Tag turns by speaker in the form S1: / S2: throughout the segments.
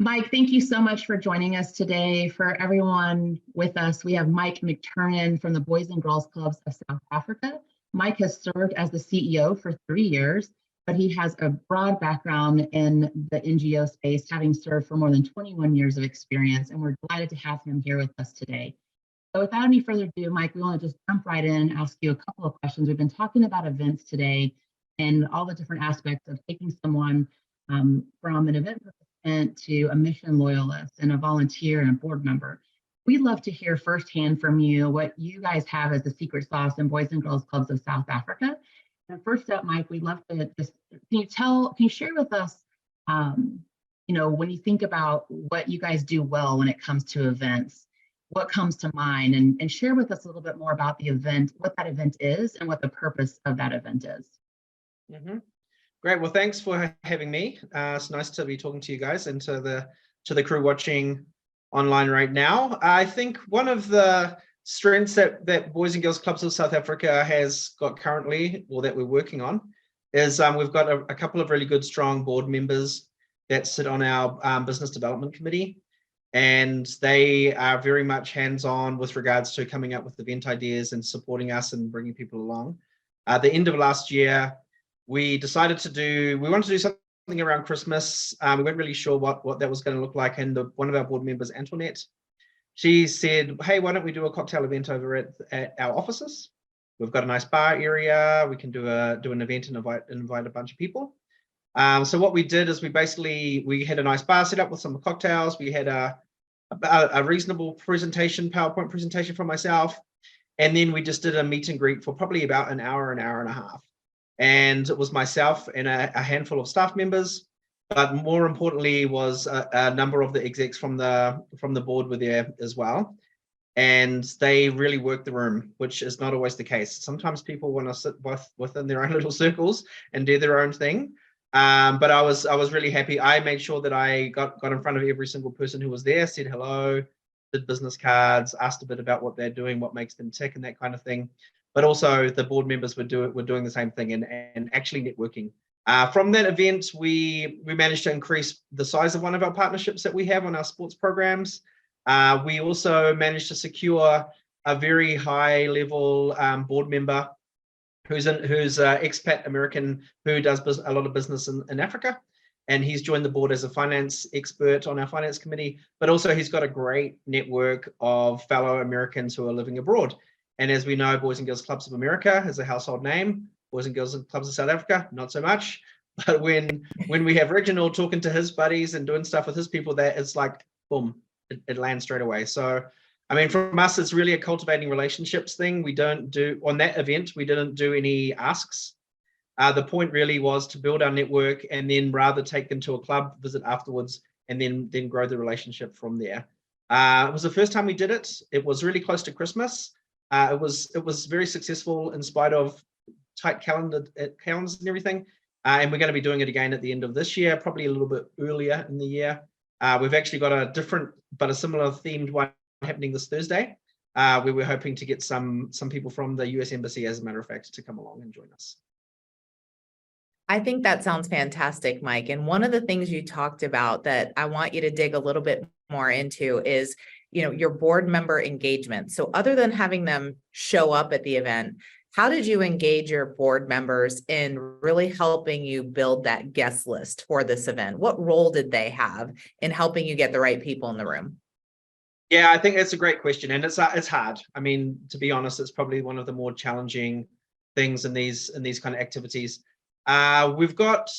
S1: Mike, thank you so much for joining us today. For everyone with us, we have Mike McTernan from the Boys and Girls Clubs of South Africa. Mike has served as the CEO for 3 years, but he has a broad background in the NGO space, having served for more than 21 years of experience, and we're delighted to have him here with us today. So without any further ado, Mike, we want to just jump right in and ask you a couple of questions. We've been talking about events today and all the different aspects of taking someone from an event participant to a mission loyalist and a volunteer and a board member. We'd love to hear firsthand from you what you guys have as the secret sauce in Boys and Girls Clubs of South Africa. And first up, Mike, we'd love to just, can you share with us, when you think about what you guys do well when it comes to events, what comes to mind, and share with us a little bit more about the event, what that event is and what the purpose of that event is.
S2: Mm-hmm. Great. Well, thanks for having me. It's nice to be talking to you guys and to the crew watching online right now. I think one of the strengths that Boys and Girls Clubs of South Africa has got currently, or that we're working on, is we've got a couple of really good, strong board members that sit on our business development committee, and they are very much hands-on with regards to coming up with event ideas and supporting us and bringing people along. At the end of last year, we decided we wanted to do something around Christmas. We weren't really sure what that was going to look like. And one of our board members, Antoinette, she said, hey, why don't we do a cocktail event over at our offices? We've got a nice bar area. We can do an event and invite a bunch of people. So what we did is we had a nice bar set up with some cocktails. We had a reasonable presentation, PowerPoint presentation from myself. And then we just did a meet and greet for probably about an hour and a half. And it was myself and a handful of staff members, but more importantly was a number of the execs from the board were there as well. And they really worked the room, which is not always the case. Sometimes people want to sit within their own little circles and do their own thing. But I was really happy. I made sure that I got in front of every single person who was there, said hello, did business cards, asked a bit about what they're doing, what makes them tick, and that kind of thing. But also the board members were doing the same thing and actually networking. From that event, we managed to increase the size of one of our partnerships that we have on our sports programs. We also managed to secure a very high level board member who's an expat American who does a lot of business in Africa. And he's joined the board as a finance expert on our finance committee, but also he's got a great network of fellow Americans who are living abroad. And as we know, Boys and Girls Clubs of America is a household name. Boys and Girls Clubs of South Africa, not so much. But when we have Reginald talking to his buddies and doing stuff with his people, that it's like, boom, it lands straight away. So, I mean, from us, it's really a cultivating relationships thing. We don't do, on that event, we didn't do any asks. The point really was to build our network and then rather take them to a club visit afterwards and then grow the relationship from there. It was the first time we did it. It was really close to Christmas. It was very successful in spite of tight calendars and everything. And we're going to be doing it again at the end of this year, probably a little bit earlier in the year. We've actually got a different but a similar themed one happening this Thursday, where we're hoping to get some people from the US Embassy, as a matter of fact, to come along and join us.
S3: I think that sounds fantastic, Mike. And one of the things you talked about that I want you to dig a little bit more into is, your board member engagement. So other than having them show up at the event, how did you engage your board members in really helping you build that guest list for this event? What role did they have in helping you get the right people in the room?
S2: Yeah, I think that's a great question, and it's hard. I mean, to be honest, it's probably one of the more challenging things in these kind of activities. We've got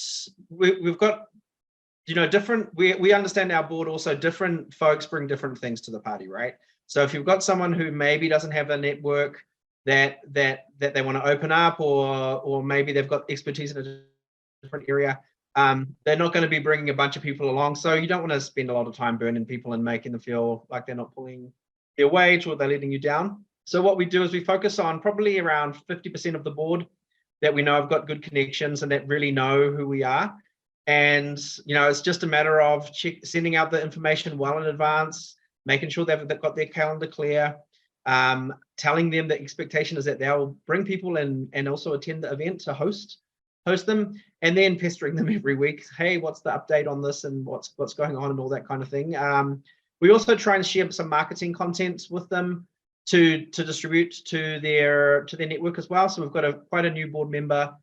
S2: different. We understand our board also. Different folks bring different things to the party, right? So if you've got someone who maybe doesn't have a network that they want to open up, or maybe they've got expertise in a different area, they're not going to be bringing a bunch of people along. So you don't want to spend a lot of time burning people and making them feel like they're not pulling their weight or they're letting you down. So what we do is we focus on probably around 50% of the board that we know have got good connections and that really know who we are. And, it's just a matter of sending out the information well in advance, making sure they've got their calendar clear, telling them the expectation is that they'll bring people in and also attend the event to host. post them, and then pestering them every week. Hey, what's the update on this, and what's going on, and all that kind of thing. We also try and share some marketing content with them to distribute to their network as well. So we've got quite a new board member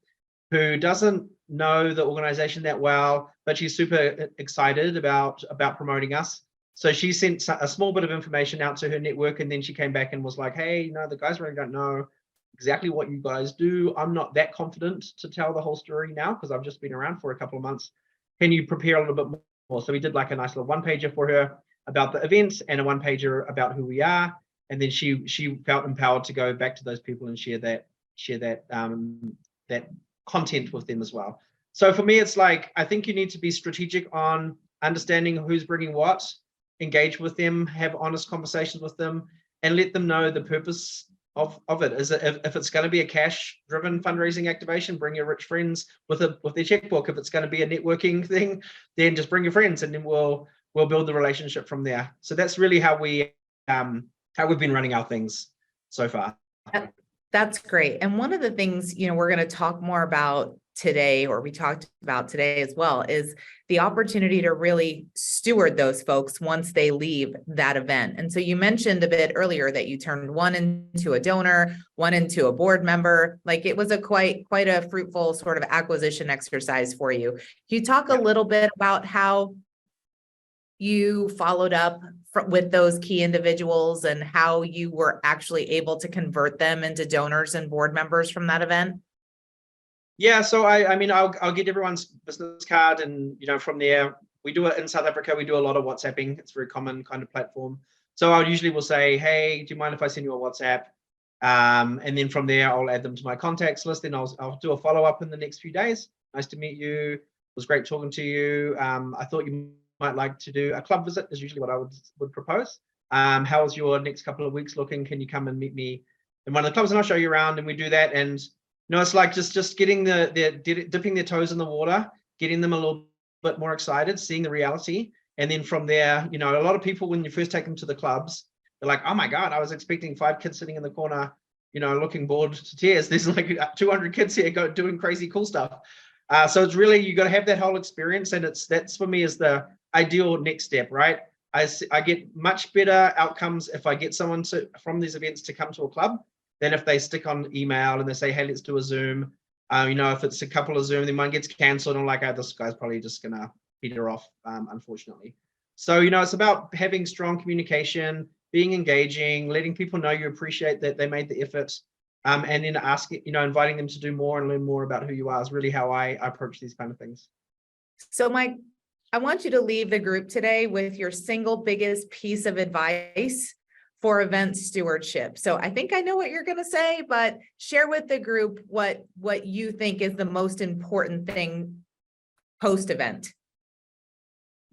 S2: who doesn't know the organization that well, but she's super excited about promoting us. So she sent a small bit of information out to her network, and then she came back and was like, hey, the guys really don't know exactly what you guys do. I'm not that confident to tell the whole story now because I've just been around for a couple of months. Can you prepare a little bit more? So we did like a nice little one-pager for her about the event and a one-pager about who we are. And then she felt empowered to go back to those people and share that content with them as well. So for me, it's like, I think you need to be strategic on understanding who's bringing what, engage with them, have honest conversations with them, and let them know the purpose of it. Is it if it's going to be a cash-driven fundraising activation, bring your rich friends with their checkbook. If it's going to be a networking thing, then just bring your friends, and then we'll build the relationship from there. So that's really how we've been running our things so far.
S3: That's great. And one of the things, we're going to talk more about today, or we talked about today as well, is the opportunity to really steward those folks once they leave that event. And so you mentioned a bit earlier that you turned one into a donor, one into a board member. Like, it was a quite a fruitful sort of acquisition exercise for you. Can you talk a little bit about how you followed up with those key individuals and how you were actually able to convert them into donors and board members from that event?
S2: Yeah, so I'll get everyone's business card, and from there, we do it in South Africa. We do a lot of WhatsApping. It's a very common kind of platform. So I usually will say, hey, do you mind if I send you a WhatsApp? And then from there, I'll add them to my contacts list. Then I'll do a follow-up in the next few days. Nice to meet you. It was great talking to you. I thought you might like to do a club visit, is usually what I would propose. How's your next couple of weeks looking? Can you come and meet me in one of the clubs, and I'll show you around, and we do that. And it's like just getting dipping their toes in the water, getting them a little bit more excited, seeing the reality. And then from there, a lot of people, when you first take them to the clubs, they're like, oh my God, I was expecting 5 kids sitting in the corner, looking bored to tears. There's like 200 kids here doing crazy cool stuff. So it's really, you got to have that whole experience. And that's for me is the ideal next step, right? I get much better outcomes if I get someone from these events to come to a club than if they stick on email and they say, hey, let's do a Zoom. If it's a couple of Zoom, then one gets canceled, and I'm like, oh, this guy's probably just gonna peter off, unfortunately. So, it's about having strong communication, being engaging, letting people know you appreciate that they made the effort, and then asking, inviting them to do more and learn more about who you are is really how I approach these kind of things.
S3: So Mike, I want you to leave the group today with your single biggest piece of advice for event stewardship. So I think I know what you're going to say, but share with the group what you think is the most important thing post-event.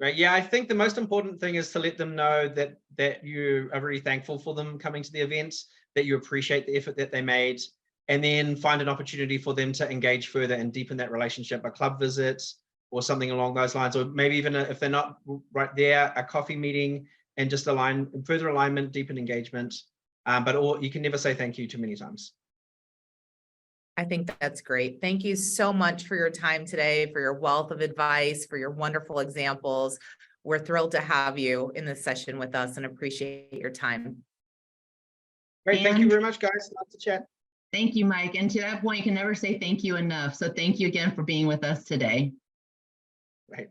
S2: Right. Yeah, I think the most important thing is to let them know that you are very thankful for them coming to the events, that you appreciate the effort that they made, and then find an opportunity for them to engage further and deepen that relationship, a club visit or something along those lines, or maybe even if they're not right there, a coffee meeting, and just further alignment, deepen engagement. But you can never say thank you too many times.
S3: I think that's great. Thank you so much for your time today, for your wealth of advice, for your wonderful examples. We're thrilled to have you in this session with us and appreciate your time.
S2: Great. Thank you very much, guys. Nice to chat.
S1: Thank you, Mike. And to that point, you can never say thank you enough. So thank you again for being with us today.
S2: Right.